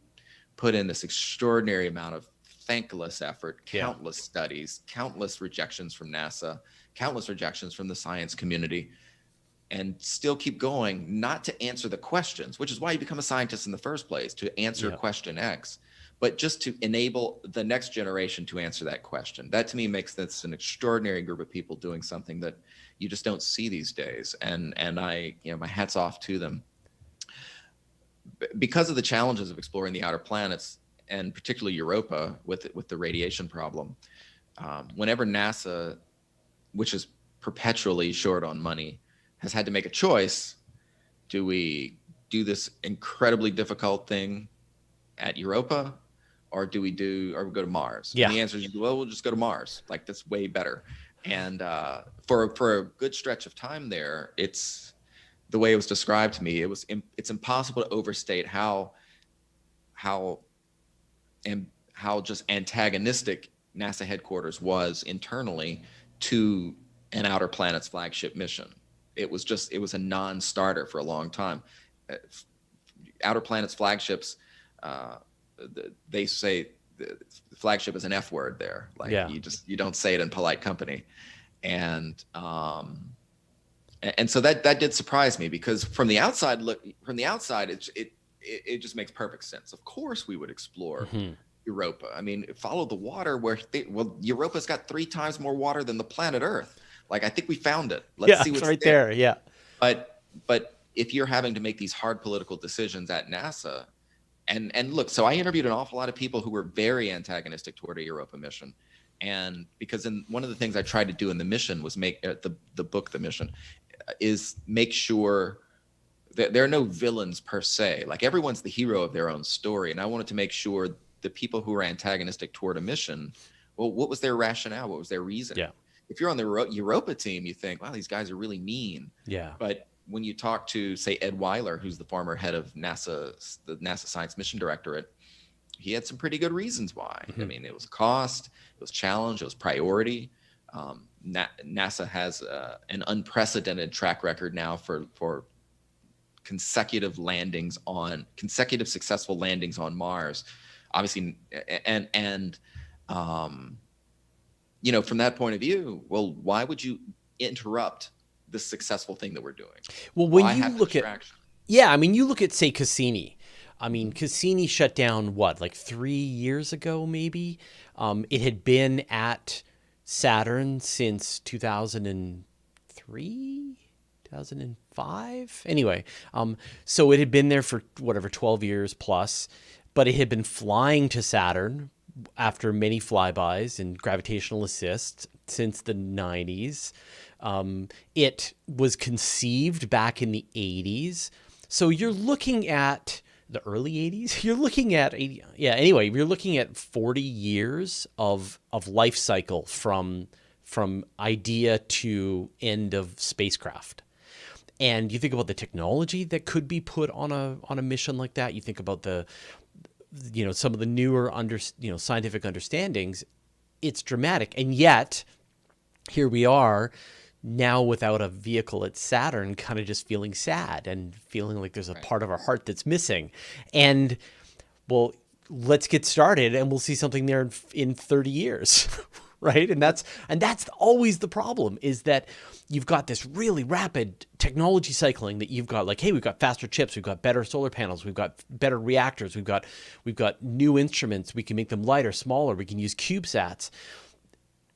put in this extraordinary amount of thankless effort, countless studies, countless rejections from NASA, countless rejections from the science community, and still keep going, not to answer the questions, which is why you become a scientist in the first place, to answer question X, but just to enable the next generation to answer that question. That to me makes this an extraordinary group of people doing something that you just don't see these days. And I, my hat's off to them. Because of the challenges of exploring the outer planets, and particularly Europa with the radiation problem, whenever NASA, which is perpetually short on money, has had to make a choice, do we do this incredibly difficult thing at Europa, or do we go to Mars? Yeah. And the answer is, well, we'll just go to Mars. Like, that's way better. And for a good stretch of time there, it's the way it was described to me. It's impossible to overstate how just antagonistic NASA headquarters was internally to an outer planets flagship mission. It was a non-starter for a long time. Outer planets flagships, they say the flagship is an F word there. Like, you don't say it in polite company. And so that did surprise me, because from the outside, it just makes perfect sense. Of course we would explore Europa. I mean, follow the water Europa's got 3 times more water than the planet Earth. Like, I think we found it. Let's see what's right there. Yeah. But if you're having to make these hard political decisions at NASA, and look, so I interviewed an awful lot of people who were very antagonistic toward a Europa mission. And because one of the things I tried to do in the mission was make the book, The Mission, is make sure that there are no villains per se. Like, everyone's the hero of their own story. And I wanted to make sure the people who were antagonistic toward a mission, well, what was their rationale? What was their reason? Yeah. If you're on the Europa team, you think, wow, these guys are really mean. Yeah. But when you talk to, say, Ed Weiler, who's the former head of the NASA Science Mission Directorate, he had some pretty good reasons why. Mm-hmm. I mean, it was cost, it was challenge, it was priority. NASA has an unprecedented track record now for consecutive successful landings on Mars. Obviously, and from that point of view, well, why would you interrupt this successful thing that we're doing? Well, when Why you have the look at, distraction? yeah, I mean, you look at, say, Cassini. I mean, Mhm. Cassini shut down what, like 3 years ago, maybe? It had been at Saturn since 2003, 2005. Anyway, so it had been there for whatever, 12 years plus, but it had been flying to Saturn after many flybys and gravitational assist since the 90s. It was conceived back in the 80s. So you're looking at the early 80s. You're looking at 80, yeah, anyway, you're looking at 40 years of life cycle from idea to end of spacecraft. And you think about the technology that could be put on a mission like that. You think about the some of the newer scientific understandings. It's dramatic. And yet here we are now without a vehicle at Saturn, kind of just feeling sad and feeling like there's a part of our heart that's missing. And well, let's get started and we'll see something there in 30 years. Right. And that's always the problem, is that you've got this really rapid technology cycling that you've got, like, hey, we've got faster chips, we've got better solar panels, we've got better reactors, we've got new instruments, we can make them lighter, smaller, we can use CubeSats.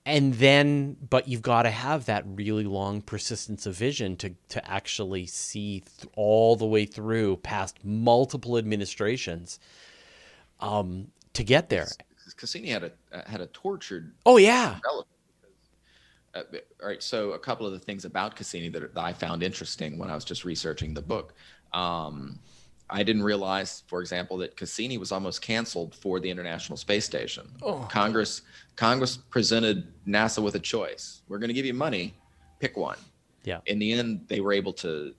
And then, but you've got to have that really long persistence of vision to actually see all the way through past multiple administrations to get there. Cassini had a tortured Oh, yeah. development. All right, so a couple of the things about Cassini that I found interesting when I was just researching the book. I didn't realize, for example, that Cassini was almost canceled for the International Space Station. Oh. Congress presented NASA with a choice. We're going to give you money, pick one. Yeah. In the end, they were able to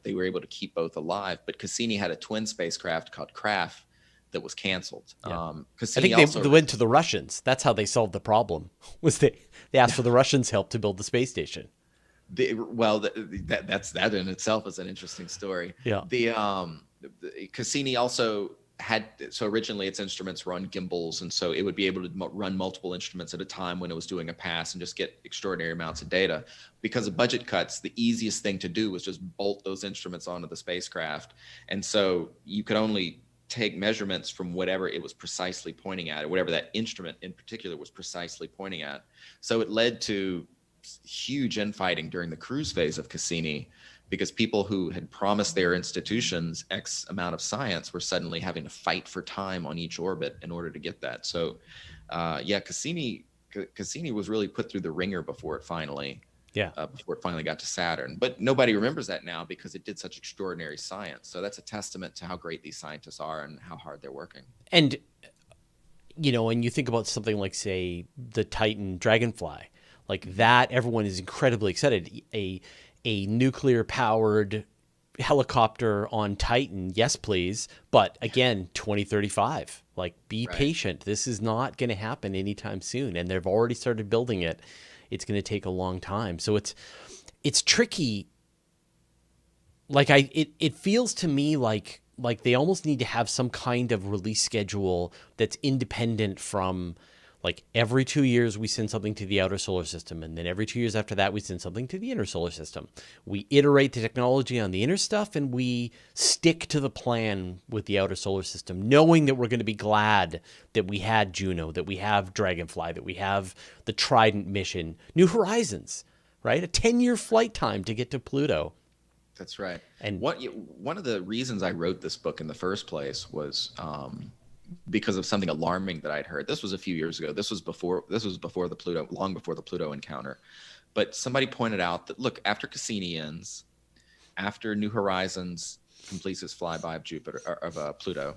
keep both alive. But Cassini had a twin spacecraft called Kraft that was canceled. Yeah. Cassini I think they went to the Russians. That's how they solved the problem. Was they asked for the Russians' help to build the space station. That in itself is an interesting story. Yeah. The Cassini also had, so originally its instruments were on gimbals, and so it would be able to run multiple instruments at a time when it was doing a pass and just get extraordinary amounts of data. Because of budget cuts, the easiest thing to do was just bolt those instruments onto the spacecraft, and so you could only take measurements from whatever it was precisely pointing at, or whatever that instrument in particular was precisely pointing at. So it led to huge infighting during the cruise phase of Cassini, because people who had promised their institutions X amount of science were suddenly having to fight for time on each orbit in order to get that. So, Cassini was really put through the ringer before it finally got to Saturn. But nobody remembers that now because it did such extraordinary science. So that's a testament to how great these scientists are and how hard they're working. And and you think about something like, say, the Titan Dragonfly, like that, everyone is incredibly excited. A nuclear-powered helicopter on Titan, yes, please. But again, 2035. Like, be patient. This is not going to happen anytime soon, and they've already started building it. It's going to take a long time. So it's tricky. Like, it feels to me like they almost need to have some kind of release schedule that's independent from, like, every 2 years we send something to the outer solar system, and then every 2 years after that we send something to the inner solar system. We iterate the technology on the inner stuff, and we stick to the plan with the outer solar system, knowing that we're going to be glad that we had Juno, that we have Dragonfly, that we have the Trident mission, New Horizons, right? A 10-year flight time to get to Pluto. That's right. And one of the reasons I wrote this book in the first place was because of something alarming that I'd heard. This was a few years ago. This was before the Pluto, long before the Pluto encounter. But somebody pointed out that, look, after Cassini ends, after New Horizons completes its flyby of Pluto,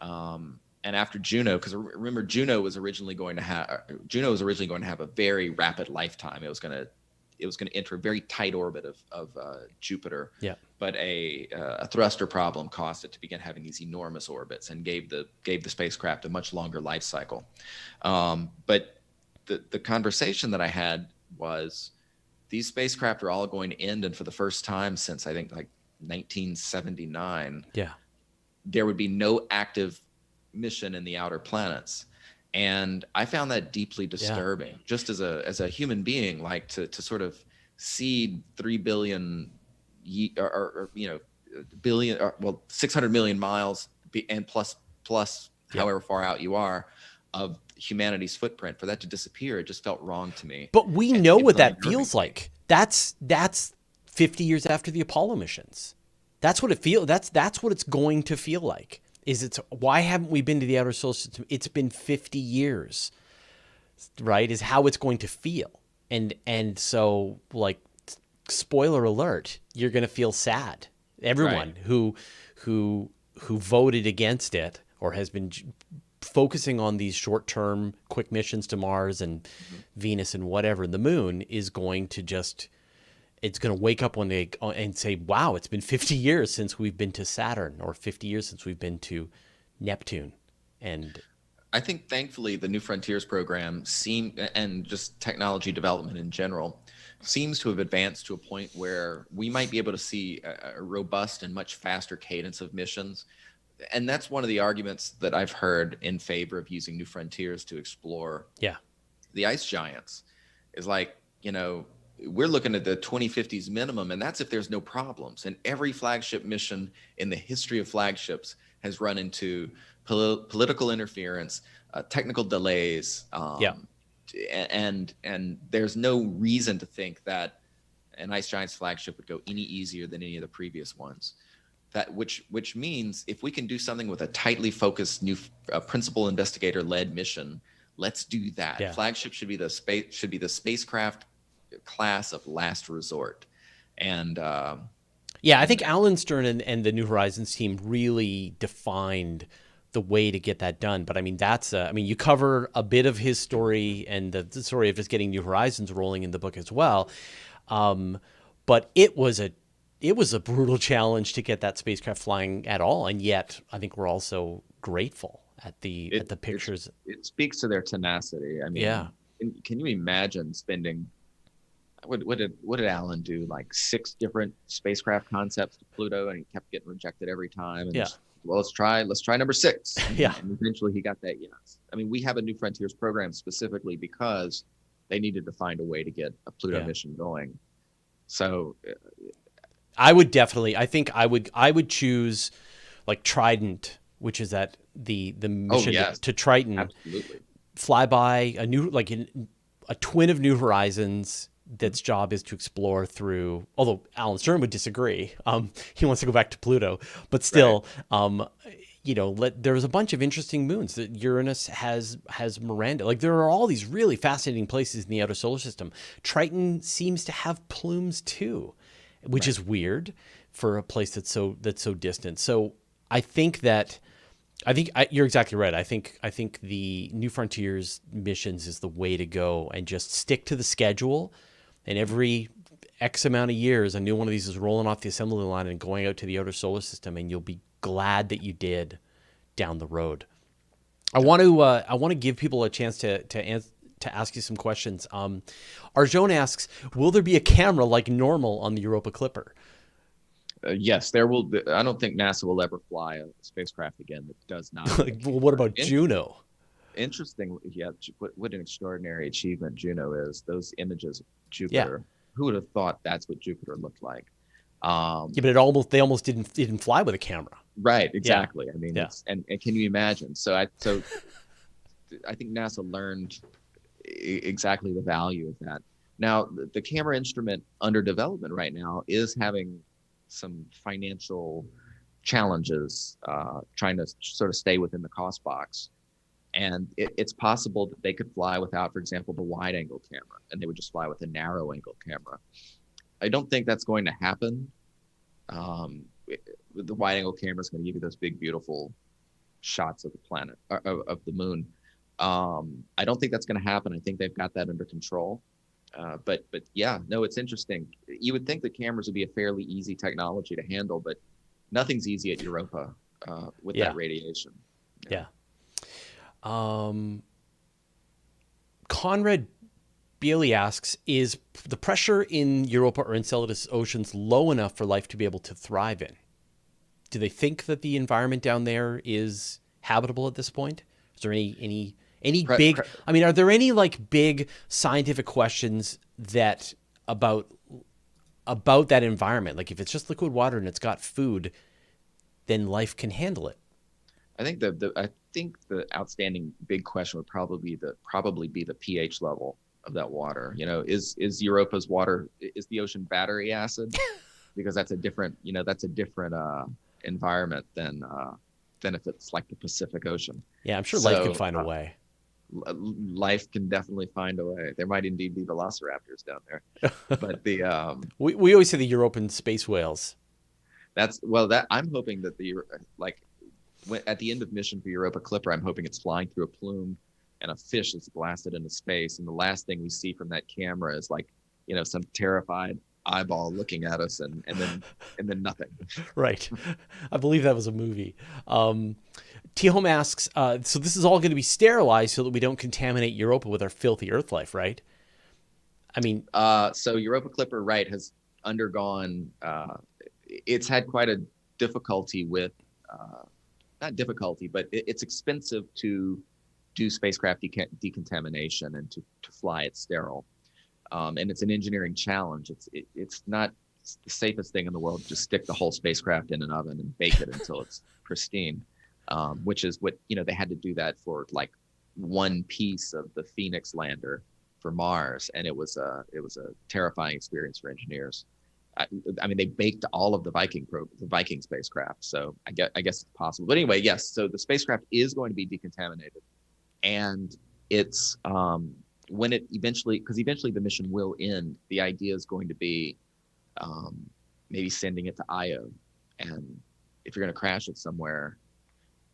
and after Juno, because remember Juno was originally going to have a very rapid lifetime. It was going to it was going to enter a very tight orbit of Jupiter. Yeah. But a thruster problem caused it to begin having these enormous orbits and gave the spacecraft a much longer life cycle. But the conversation that I had was, these spacecraft are all going to end, and for the first time since I think like 1979, there would be no active mission in the outer planets. And I found that deeply disturbing, just as a human being, like to sort of see 3 billion or 600 million miles and plus however far out you are of humanity's footprint, for that to disappear, it just felt wrong to me. But we know what that feels like. That's 50 years after the Apollo missions. That's what it feels. That's what it's going to feel like. Why haven't we been to the outer solar system? It's been 50 years, right? Is how it's going to feel. And so, like, spoiler alert, you're going to feel sad. Everyone who voted against it or has been focusing on these short-term quick missions to Mars and Venus and whatever, the moon, is going to it's going to wake up one day and say, wow, it's been 50 years since we've been to Saturn, or 50 years since we've been to Neptune. And I think, thankfully, the New Frontiers program and just technology development in general seems to have advanced to a point where we might be able to see a robust and much faster cadence of missions. And that's one of the arguments that I've heard in favor of using New Frontiers to explore the ice giants. Is like, we're looking at the 2050s minimum, and that's if there's no problems. And every flagship mission in the history of flagships has run into political interference, technical delays, and there's no reason to think that an Ice Giants flagship would go any easier than any of the previous ones. Which means if we can do something with a tightly focused new principal investigator-led mission, let's do that. Yeah. Flagship should be the spacecraft class of last resort. And I think Alan Stern and the New Horizons team really defined the way to get that done. But I mean, you cover a bit of his story and the story of just getting New Horizons rolling in the book as well. But it was a brutal challenge to get that spacecraft flying at all, and yet I think we're also grateful at the pictures. It speaks to their tenacity. I mean, can you imagine spending? What did Alan do? Like 6 different spacecraft concepts to Pluto, and he kept getting rejected every time. And let's try number 6. And eventually he got that yes. I mean, we have a New Frontiers program specifically because they needed to find a way to get a Pluto mission going. So I would choose like Trident, which is that the mission to Triton. Absolutely. Fly by a twin of New Horizons that's job is to explore through, although Alan Stern would disagree. He wants to go back to Pluto, but still, there's a bunch of interesting moons that Uranus has Miranda. Like, there are all these really fascinating places in the outer solar system. Triton seems to have plumes too, which is weird for a place that's so distant. So I think you're exactly right. I think the New Frontiers missions is the way to go, and just stick to the schedule. And every X amount of years, a new one of these is rolling off the assembly line and going out to the outer solar system, and you'll be glad that you did down the road. I want to give people a chance to ask you some questions. Arjun asks, will there be a camera like normal on the Europa Clipper? Yes, there will be. I don't think NASA will ever fly a spacecraft again that does not. Well, what about Juno? Interesting. Yeah, what an extraordinary achievement Juno is. Those images of Jupiter. Who would have thought that's what Jupiter looked like? But they almost didn't fly with a camera. Right. Exactly. I mean, and can you imagine? So I think NASA learned exactly the value of that. Now, the camera instrument under development right now is having some financial challenges, trying to sort of stay within the cost box. And it's possible that they could fly without, for example, the wide-angle camera, and they would just fly with a narrow-angle camera. I don't think that's going to happen. The wide-angle camera is going to give you those big, beautiful shots of the planet, of the moon. I don't think that's going to happen. I think they've got that under control. But yeah, no, it's interesting. You would think the cameras would be a fairly easy technology to handle, but nothing's easy at Europa with Yeah. that radiation. Yeah. Um, Conrad Bailey asks, is the pressure in Europa or Enceladus oceans low enough for life to be able to thrive in? Do they think that the environment down there is habitable at this point? Is there any big, I mean, are there any like big scientific questions that about that environment? Like if it's just liquid water and it's got food, then life can handle it. I think the outstanding big question would probably be the pH level of that water. You know, is Europa's water, is the ocean battery acid? Because that's a different environment than if it's like the Pacific Ocean. Yeah, I'm sure life can find a way. Life can definitely find a way. There might indeed be velociraptors down there, but we always say the European space whales. That I'm hoping that at the end of mission for Europa Clipper, I'm hoping it's flying through a plume and a fish is blasted into space, and the last thing we see from that camera is like, you know, some terrified eyeball looking at us, and then nothing. Right. I believe that was a movie. T-Home asks, so this is all going to be sterilized so that we don't contaminate Europa with our filthy Earth life, right? I mean, so Europa Clipper, right, has undergone. It's had quite a difficulty with, not difficulty, but it's expensive to do spacecraft decontamination and to fly it sterile. And it's an engineering challenge. It's not the safest thing in the world to just stick the whole spacecraft in an oven and bake it until it's pristine, which is what, you know, they had to do that for like one piece of the Phoenix lander for Mars, and it was a terrifying experience for engineers. I mean, they baked all of the Viking spacecraft, so I guess it's possible. But anyway, yes. So the spacecraft is going to be decontaminated, and it's when it eventually the mission will end. The idea is going to be maybe sending it to Io, and if you're going to crash it somewhere,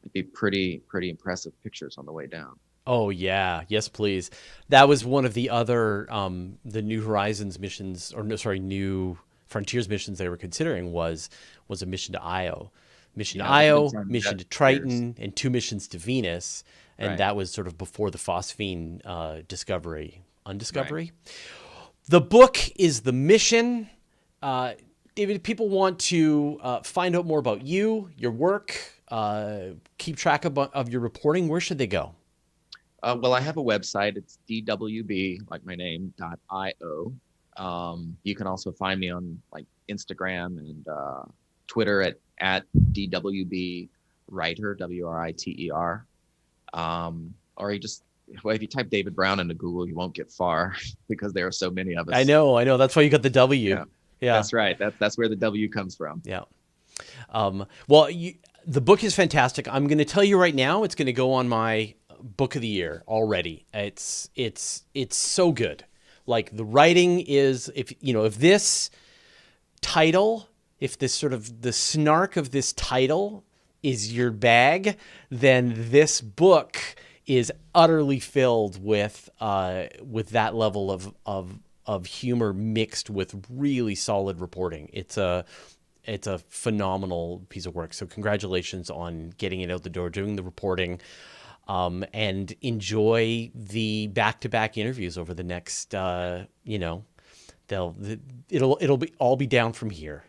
it'd be pretty impressive pictures on the way down. oh yeah, yes please. That was one of the other the New Horizons missions, or no, sorry, New Frontiers missions they were considering was a mission to Io. Mission to Io, mission to Triton, and 2 missions to Venus. And Right. that was sort of before the phosphine undiscovery. Right. The book is The Mission. David, if people want to find out more about you, your work, keep track of your reporting, where should they go? Well, I have a website. It's dwb, like my name, .io. You can also find me on like Instagram and Twitter at dwb writer, WRITER. Or if you type David Brown into Google, you won't get far because there are so many of us. I know. That's why you got the W. Yeah. That's right. That's where the W comes from. Yeah. Well, the book is fantastic. I'm going to tell you right now, it's going to go on my book of the year already. It's so good. Like the writing is, if this title, if this sort of the snark of this title is your bag, then this book is utterly filled with that level of humor mixed with really solid reporting. It's a phenomenal piece of work. So congratulations on getting it out the door, doing the reporting, and enjoy the back-to-back interviews over the next. It'll be down from here.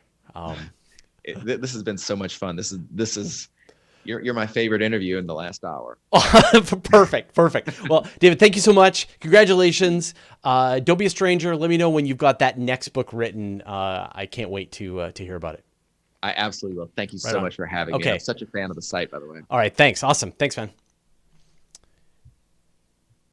This has been so much fun. This is you're my favorite interview in the last hour. Perfect. Well, David, thank you so much. Congratulations. Don't be a stranger. Let me know when you've got that next book written. I can't wait to hear about it. I absolutely will. Thank you so much for having me. I'm such a fan of the site, by the way. All right. Thanks. Awesome. Thanks, man.